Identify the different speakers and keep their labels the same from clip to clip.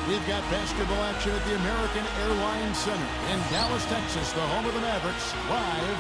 Speaker 1: We've got basketball action at the American Airlines Center in Dallas, Texas, the home of the Mavericks, live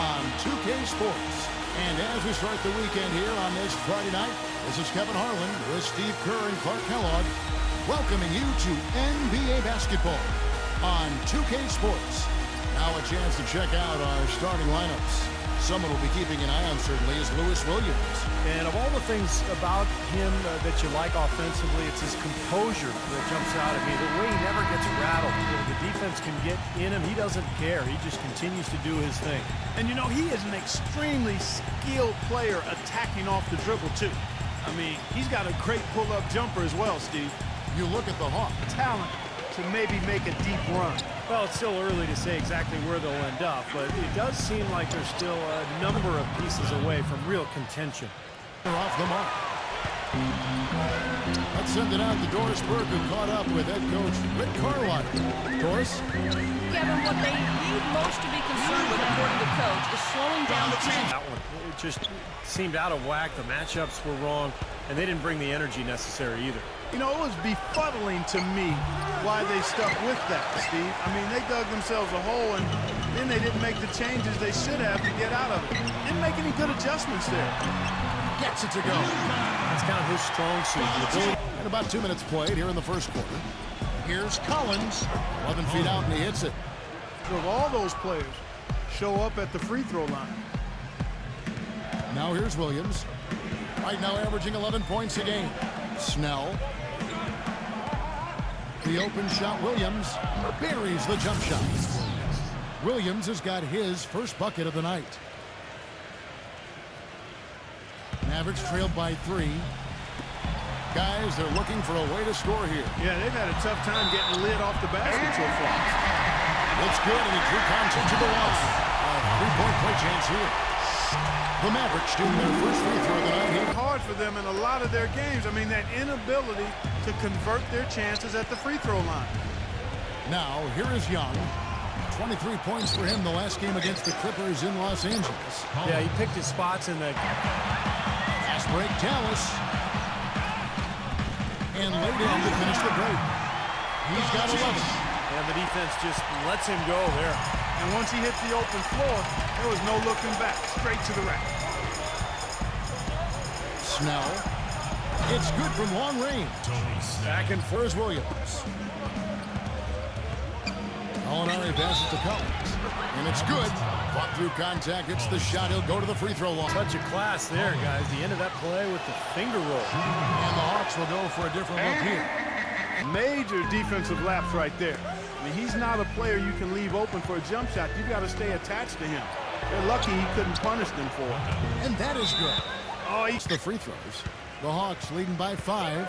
Speaker 1: on 2K Sports. And as we start the weekend here on this Friday night, this is Kevin Harlan with Steve Kerr and Clark Kellogg, welcoming you to NBA basketball on 2K Sports. Now a chance to check out our starting lineups. Someone will be keeping an eye on, certainly, is Lewis Williams.
Speaker 2: And of all the things about him that you like offensively, it's his composure that jumps out at me. The way he never gets rattled. The defense can get in him. He doesn't care. He just continues to do his thing.
Speaker 3: And, you know, he is an extremely skilled player attacking off the dribble, too. I mean, he's got a great pull-up jumper as well, Steve.
Speaker 1: You look at the Hawks.
Speaker 3: Talent to maybe make a deep run.
Speaker 2: Well, it's still early to say exactly where they'll end up, but it does seem like they're still a number of pieces away from real contention.
Speaker 1: They're off the mark. Let's send it out to Doris Burke, who caught up with head coach Rick Carlisle. Doris?
Speaker 4: Kevin, what they need most to be concerned with, according to coach, is slowing down the tempo.
Speaker 2: That one, it just seemed out of whack. The matchups were wrong, and they didn't bring the energy necessary either.
Speaker 3: You know, it was befuddling to me why they stuck with that, Steve. I mean, they dug themselves a hole, and then they didn't make the changes they should have to get out of it. Didn't make any good adjustments there.
Speaker 1: Gets it to go.
Speaker 2: That's kind of his strong suit. The ability.
Speaker 1: And about 2 minutes played here in the first quarter. Here's Collins. 11 feet out, and he hits it.
Speaker 3: So if all those players show up at the free throw line.
Speaker 1: Now here's Williams. Right now averaging 11 points a game. Snell. The open shot, Williams buries the jump shot. Williams has got his first bucket of the night. Mavericks trailed by 3. Guys, they're looking for a way to score here.
Speaker 3: Yeah, they've had a tough time getting lid off the basket so far.
Speaker 1: It's good, and he drew contact to the line. A three-point play chance here. The Mavericks shooting their first free throw of the night here.
Speaker 3: Hard for them in a lot of their games. I mean, that inability to convert their chances at the free throw line.
Speaker 1: Now, here is Young. 23 points for him the last game against the Clippers in Los Angeles.
Speaker 2: Yeah, he picked his spots in the
Speaker 1: Fast break, Dallas. And laid in to finish the break. He's got 11.
Speaker 2: And the defense just lets him go there.
Speaker 3: And once he hit the open floor, there was no looking back. Straight to the rack.
Speaker 1: Snell. It's good from long range. Back and forth Williams. Molinari passes to Collins. And it's good. Fought through contact. It's the shot. He'll go to the free throw line.
Speaker 2: Touch of class there, guys. The end of that play with the finger roll.
Speaker 1: And the Hawks will go for a different look here.
Speaker 3: Major defensive lapse right there. I mean, he's not a player you can leave open for a jump shot. You've got to stay attached to him. They're lucky he couldn't punish them for it.
Speaker 1: And that is good. Oh, it's the free throws. The Hawks leading by 5.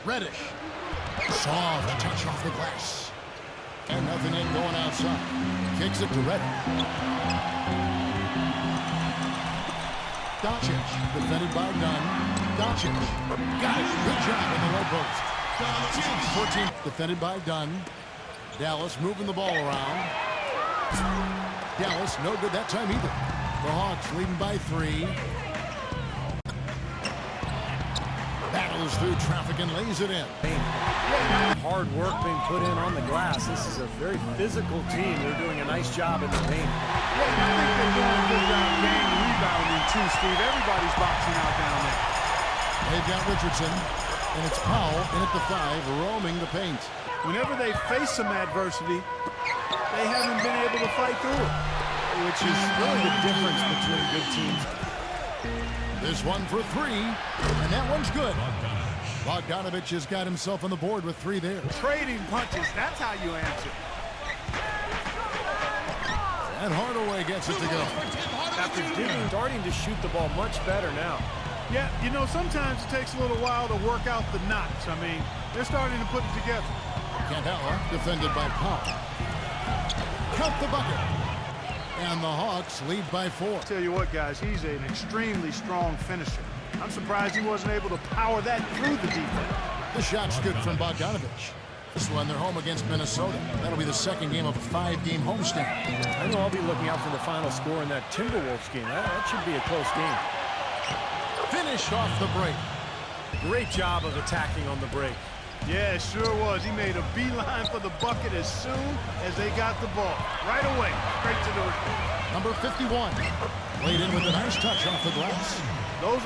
Speaker 1: Reddish. Soft touch off the glass. And nothing in going outside. Kicks it to Reddish. Doncic. Defended by Dunn. Doncic. Got it. Good job in the low post. 14. Defended by Dunn. Dallas moving the ball around. Dallas no good that time either. The Hawks leading by 3. Battles through traffic and lays it in.
Speaker 2: Hard work being put in on the glass. This is a very physical team. They're doing a nice job in the paint.
Speaker 3: Yeah, I think they're doing a good job getting rebounding too, Steve. Everybody's boxing out down there.
Speaker 1: They've got Richardson, and it's Powell in at the 5, roaming the paint.
Speaker 3: Whenever they face some adversity, they haven't been able to fight through it.
Speaker 2: Which is really the difference between good teams.
Speaker 1: This one for 3, and that one's good. Bogdanovich has got himself on the board with 3 there.
Speaker 3: Trading punches, that's how you answer.
Speaker 1: And Hardaway gets it to go.
Speaker 2: After starting to shoot the ball much better now.
Speaker 3: Yeah, you know, sometimes it takes a little while to work out the knots. I mean, they're starting to put it together.
Speaker 1: Candela defended by Powell. Count the bucket. And the Hawks lead by 4.
Speaker 3: Tell you what, guys, he's an extremely strong finisher. I'm surprised he wasn't able to power that through the defense.
Speaker 1: The shot's good from Bogdanovich. This one, they're home against Minnesota. That'll be the second game of a 5-game homestand.
Speaker 2: I know I'll be looking out for the final score in that Timberwolves game. That should be a close game.
Speaker 1: Finish off the break.
Speaker 2: Great job of attacking on the break.
Speaker 3: Yeah, it sure was. He made a beeline for the bucket as soon as they got the ball. Right away, straight to the rim.
Speaker 1: Number 51. Played in with a nice touch off the glass.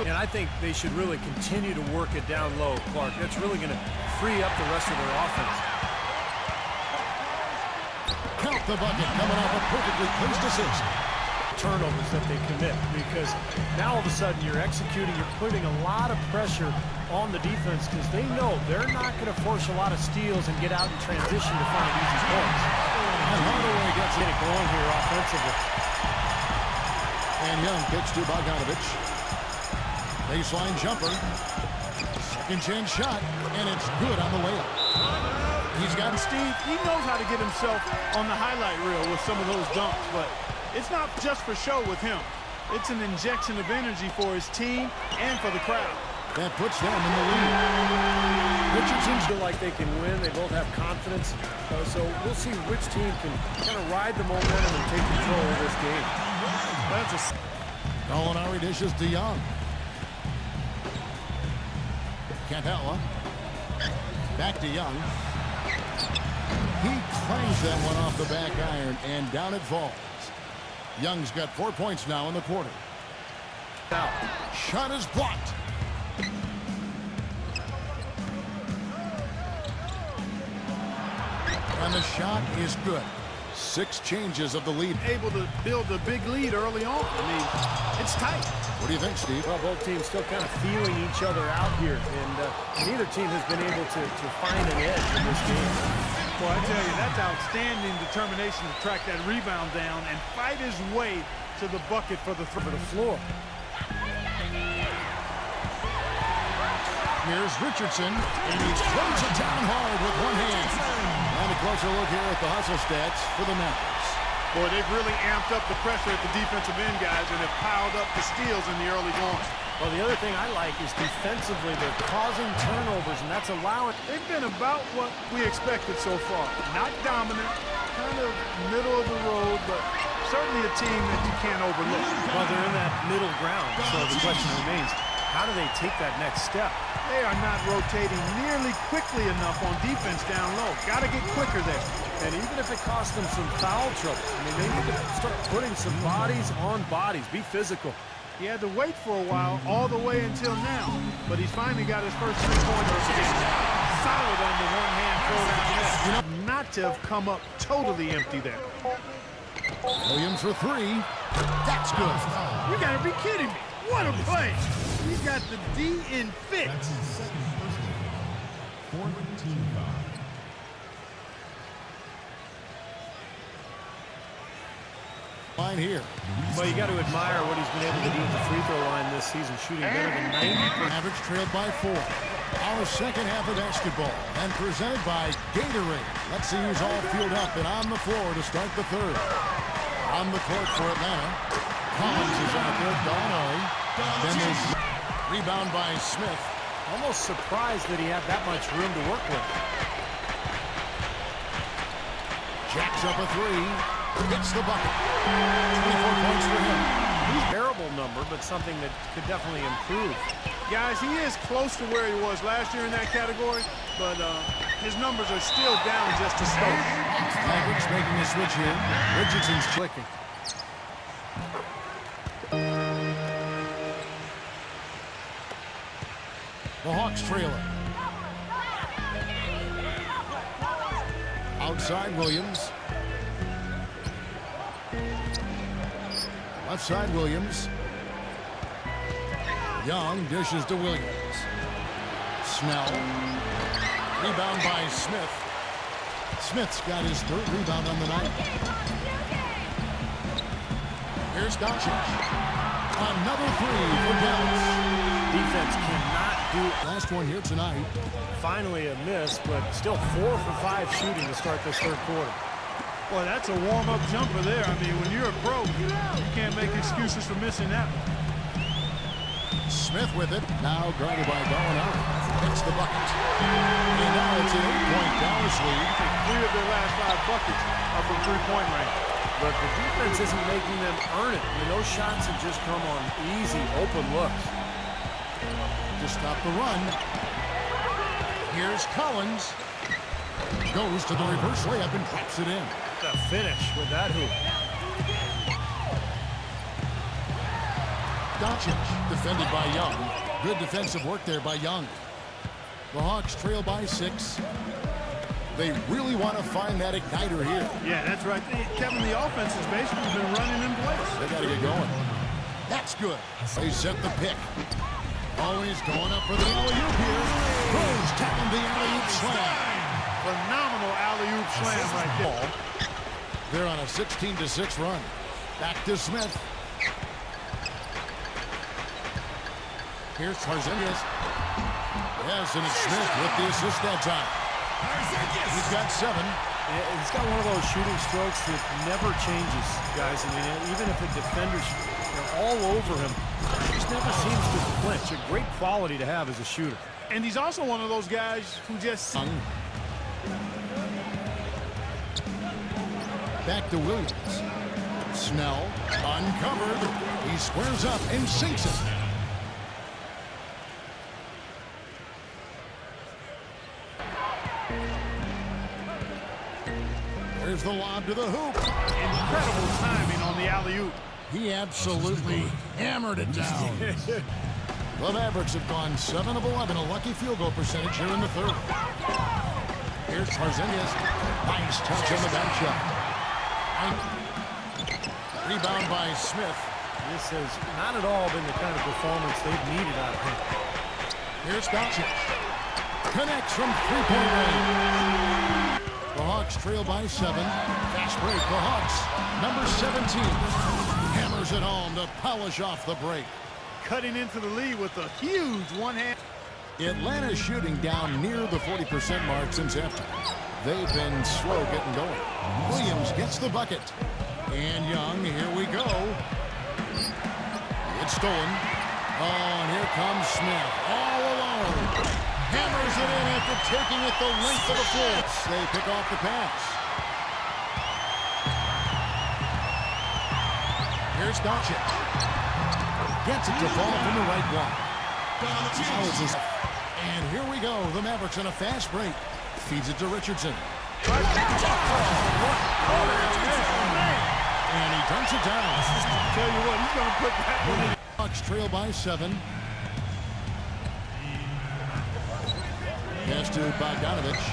Speaker 2: And I think they should really continue to work it down low, Clark. That's really going to free up the rest of their offense.
Speaker 1: Count the bucket coming off a perfectly placed assist.
Speaker 2: Turnovers that they commit, because now all of a sudden you're executing, you're putting a lot of pressure on the defense because they know they're not going to force a lot of steals and get out in transition to find easy points.
Speaker 1: And Hardaway gets
Speaker 2: Get it going here offensively.
Speaker 1: And Young kicks to Bogdanovich. Baseline jumper. Second chance shot, and it's good on the layup. He's got
Speaker 3: Steve, he knows how to get himself on the highlight reel with some of those dunks, but it's not just for show with him. It's an injection of energy for his team and for the crowd.
Speaker 1: That puts them in the lead. Richardson's
Speaker 2: Feel like they can win. They both have confidence. So we'll see which team can kind of ride the momentum and take control of this game.
Speaker 3: That's a
Speaker 1: Gallinari dishes to Young. Capella. Back to Young. He clangs that one off the back iron, and down it falls. Young's got 4 points now in the quarter.
Speaker 2: Now,
Speaker 1: Shot is blocked. And the shot is good. 6 changes of the lead.
Speaker 3: able to build a big lead early on. I mean, it's tight.
Speaker 1: What do you think, Steve?
Speaker 2: well, both teams still kind of feeling each other out here, and neither team has been able to find an edge in this game.
Speaker 3: Well, I tell you, that's outstanding determination to track that rebound down and fight his way to the bucket for the
Speaker 2: Floor.
Speaker 1: Here's Richardson, and he throws it down hard with one hand. And a closer look here at the hustle stats for the Mavericks.
Speaker 3: Boy, they've really amped up the pressure at the defensive end, guys, and have piled up the steals in the early going.
Speaker 2: Well, the other thing I like is defensively, they're causing turnovers, and that's allowing.
Speaker 3: They've been about what we expected so far. Not dominant, kind of middle of the road, but certainly a team that you can't overlook.
Speaker 2: Well, they're in that middle ground, so the question remains, how do they take that next step?
Speaker 3: They are not rotating nearly quickly enough on defense down low. Got to get quicker there.
Speaker 2: And even if it costs them some foul trouble, I mean, they need to start putting some bodies on bodies, be physical.
Speaker 3: He had to wait for a while, all the way until now, but he's finally got his first three-pointers. Solid on the one-hand throw down there. Not to have come up totally empty there.
Speaker 1: Williams for 3. That's good.
Speaker 3: You got to be kidding me. What a play. He got the D in fit.
Speaker 1: Line here.
Speaker 2: Well, you got to admire what he's been able to do at the free throw line this season, shooting better than 90%.
Speaker 1: Mavericks trailed by 4. Our second half of basketball, and presented by Gatorade. Let's see who's all fueled up and on the floor to start the third. On the court for Atlanta, Collins is out there, Gallinari. Then there's rebound by Smith.
Speaker 2: Almost surprised that he had that much room to work with.
Speaker 1: Jacks up a 3. Gets the bucket. 24 points for him.
Speaker 2: He's a terrible number, but something that could definitely improve.
Speaker 3: Guys, he is close to where he was last year in that category, but his numbers are still down just a skosh.
Speaker 1: Mavericks making a switch here. Richardson's clicking. The Hawks trailing. Outside Williams. Left side Williams. Young dishes to Williams. Snell. Rebound by Smith. Smith's got his 3rd rebound on the night. Here's Doncic. Another 3 for Dallas.
Speaker 2: Defense cannot do.
Speaker 1: Last one here tonight.
Speaker 2: Finally a miss, but still 4 for 5 shooting to start this third quarter.
Speaker 3: Boy, that's a warm-up jumper there. I mean, when you're a pro, you can't make excuses for missing that one.
Speaker 1: Smith with it. Now guarded by Gallinari. Hits the bucket. And now it's an 8-point Dallas lead.
Speaker 3: 3 of their last 5 buckets are from three-point range.
Speaker 2: But the defense isn't making them earn it. I mean, those shots have just come on easy, open looks.
Speaker 1: To stop the run. Here's Collins. Goes to the reverse layup and claps it in.
Speaker 2: The finish with that hoop.
Speaker 1: Doncic defended by Young. Good defensive work there by Young. The Hawks trail by 6. They really want to find that igniter here.
Speaker 3: Yeah, that's right. Kevin, the offense has basically been running in place.
Speaker 1: They got to get going. That's good. They set the pick. Always going up for the alley-oop here. Throws down the alley-oop slam.
Speaker 3: Phenomenal alley-oop slam right there.
Speaker 1: They're on a 16-6 run. Back to Smith. Here's Tarzanius. Yes, and it's Smith with the assist that time. He's got 7.
Speaker 2: Yeah, he's got one of those shooting strokes that never changes, guys. I mean, even if the defenders are all over him, he just never seems to flinch. A great quality to have as a shooter.
Speaker 3: And he's also one of those guys who just...
Speaker 1: Back to Williams. Snell uncovered. He squares up and sinks it. There's the lob to the hoop.
Speaker 3: Incredible timing on the alley-oop.
Speaker 1: He absolutely hammered it down. The Mavericks have gone 7 of 11, a lucky field goal percentage here in the third. Here's Tarzanius. Nice touch on the back shot. Rebound by Smith.
Speaker 2: This has not at all been the kind of performance they've needed out of him.
Speaker 1: Here's Doncic. Connects from three-point range. The Hawks trail by 7. Fast break. The Hawks, number 17. Hammers it home to polish off the break.
Speaker 3: Cutting into the lead with a huge one-hand.
Speaker 1: Atlanta shooting down near the 40% mark since after. They've been slow getting going. Williams gets the bucket. And Young, here we go. It's stolen. Oh, and here comes Smith. All alone. Hammers it in after taking it the length of the floor. They pick off the pass. Here's Doncic. Gets it to fall from the right block. And here we go. The Mavericks on a fast break. Feeds it to Richardson. And he dunks it down.
Speaker 3: Tell you what, he's going to put that one in.
Speaker 1: Hawks trail by 7. Pass to Bogdanovich.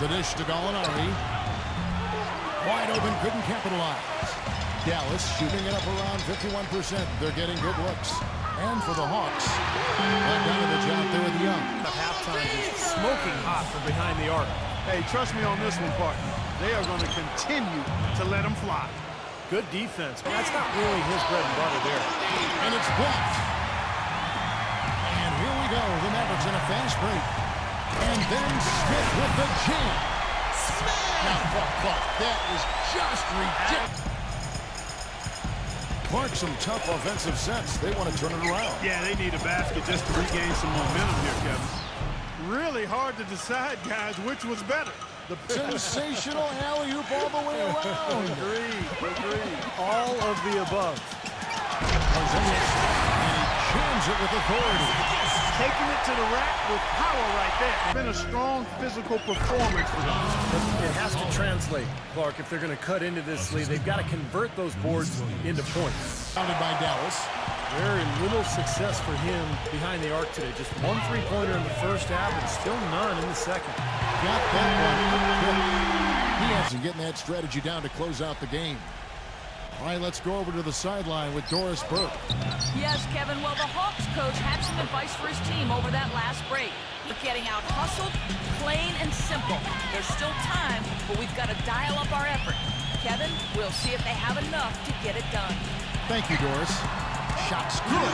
Speaker 1: The dish to Gallinari. Wide open, couldn't capitalize. Dallas shooting it up around 51%. They're getting good looks. And for the Hawks, Bogdanovich out there with Young.
Speaker 2: At halftime, just smoking hot from behind the arc.
Speaker 3: Hey, trust me on this one, partner. They are going to continue to let him fly.
Speaker 2: Good defense, but that's not really his bread and butter there.
Speaker 1: And it's blocked. And here we go. The Mavericks in a fast break. And then Smith with the jam. Now, Clark, that is just ridiculous. Clark, some tough offensive sets. They want to turn it around.
Speaker 3: Yeah, they need a basket just to regain some momentum here, Kevin. Really hard to decide, guys, which was better. The
Speaker 1: sensational alley-oop all the way around.
Speaker 3: Agreed.
Speaker 2: All of the above.
Speaker 1: And he jams it with authority.
Speaker 3: Taking it to the rack with power right there. It's been a strong physical performance for them.
Speaker 2: It has to translate, Clark. If they're going to cut into this lead, they've got to convert those boards into points.
Speaker 1: Founded by Dallas.
Speaker 2: Very little success for him behind the arc today. Just 1 3-pointer in the first half and still none in the second.
Speaker 1: Got that one. He hasn't getting that strategy down to close out the game. All right, let's go over to the sideline with Doris Burke.
Speaker 4: Yes, Kevin. Well, the Hawks coach had some advice for his team over that last break. We're getting out hustled, plain and simple. There's still time, but we've got to dial up our effort. Kevin, we'll see if they have enough to get it done.
Speaker 1: Thank you, Doris. Shots good.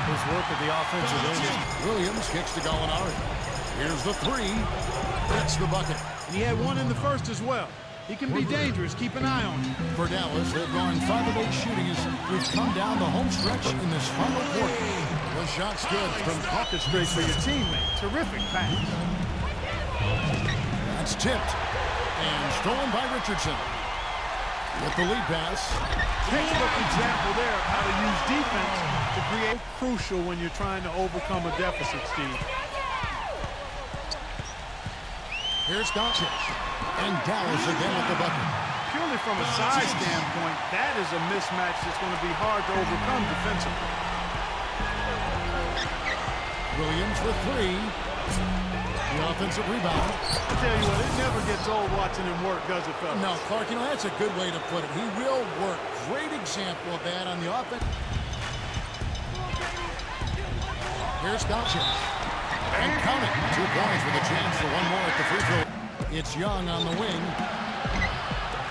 Speaker 2: His work at the offensive end.
Speaker 1: Williams kicks to Gallinari. Here's the 3. That's the bucket.
Speaker 3: And he had one in the first as well. He can be dangerous. Keep an eye on him.
Speaker 1: For Dallas, they've gone 5 of 8 shooting as we've come down the home stretch in this final quarter. The shot's good from
Speaker 3: pocket straight for your teammate. Terrific pass.
Speaker 1: That's tipped and stolen by Richardson. With the lead pass.
Speaker 3: Textbook example there of how to use defense to create. Crucial when you're trying to overcome a deficit, Steve.
Speaker 1: Here's Doncic. And Dallas again with the bucket.
Speaker 3: Purely from a size standpoint, that is a mismatch that's going to be hard to overcome defensively.
Speaker 1: Williams for three. The offensive rebound.
Speaker 3: I tell you what, it never gets old watching him work, does it, fellas?
Speaker 1: No, Clark, you know, that's a good way to put it. He will work. Great example of that on the offense. Here's Doncic. And count it. 2 points with a chance for one more at the free throw. It's Young on the wing.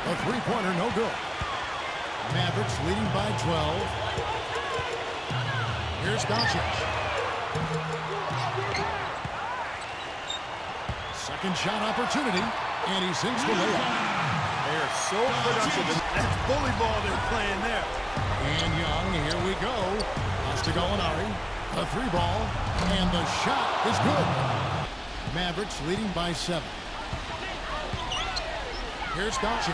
Speaker 1: A three-pointer, no good. Mavericks leading by 12. Here's Doncic. Second shot opportunity, and he sinks the layup.
Speaker 3: They are so productive. That's bully ball they're playing there.
Speaker 1: And Young, here we go. Has to Gallinari. A three ball, and the shot is good. Mavericks leading by 7. Here's Doncic.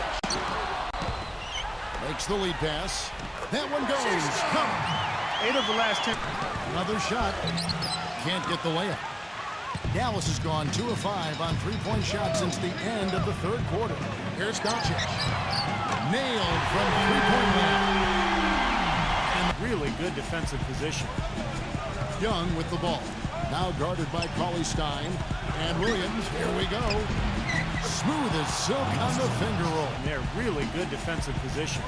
Speaker 1: Makes the lead pass. That one goes. Come.
Speaker 3: 8 of the last 10.
Speaker 1: Another shot. Can't get the layup. Dallas has gone 2 of 5 on three-point shots since the end of the third quarter. Here's Doncic. Nailed from three-point line.
Speaker 2: And really good defensive position.
Speaker 1: Young with the ball. Now guarded by Cauley-Stein. And Williams, here we go. Smooth as silk on the finger roll.
Speaker 2: And they're really good defensive position.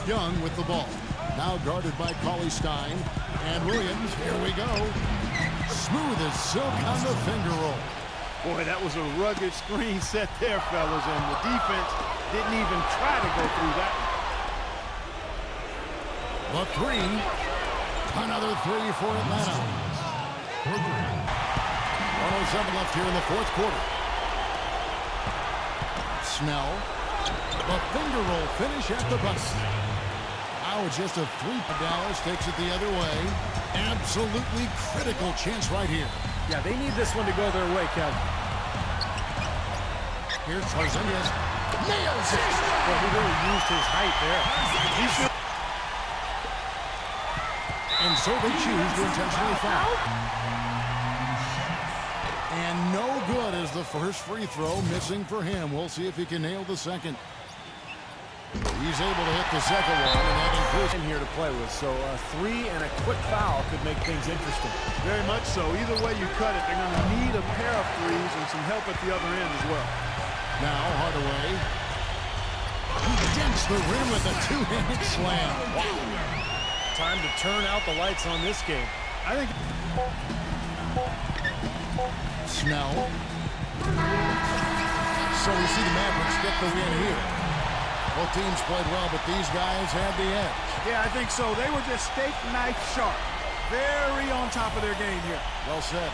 Speaker 1: Young with the ball. Now guarded by Cauley-Stein. And Williams, here we go. Smooth as silk on the finger roll.
Speaker 3: Boy, that was a rugged screen set there, fellas, and the defense didn't even try to go through that.
Speaker 1: The three. Another three for Atlanta. 107 left here in the fourth quarter. Snell. The finger roll finish at the bus. Now it's just a three. Dallas takes it the other way. Absolutely critical chance right here.
Speaker 2: Yeah, they need this one to go their way, Kevin.
Speaker 1: Here's Miscellaneous. Nails it!
Speaker 2: Well, he really used his height there.
Speaker 3: He should.
Speaker 1: And so they choose to intentionally foul. And no good as the first free throw missing for him. We'll see if he can nail the second. He's able to hit the second one, and that includes
Speaker 2: In here to play with, so a 3 and a quick foul could make things interesting.
Speaker 3: Very much so. Either way you cut it, they're going to need a pair of threes and some help at the other end as well.
Speaker 1: now Hardaway. He dents the rim with a two-handed slam. Wow.
Speaker 2: Time to turn out the lights on this game.
Speaker 3: I think
Speaker 1: Snell. So we see the Mavericks get the win here. Both teams played well, but these guys had the edge.
Speaker 3: Yeah, I think so. They were just steak knife sharp. Very on top of their game here.
Speaker 1: Well said.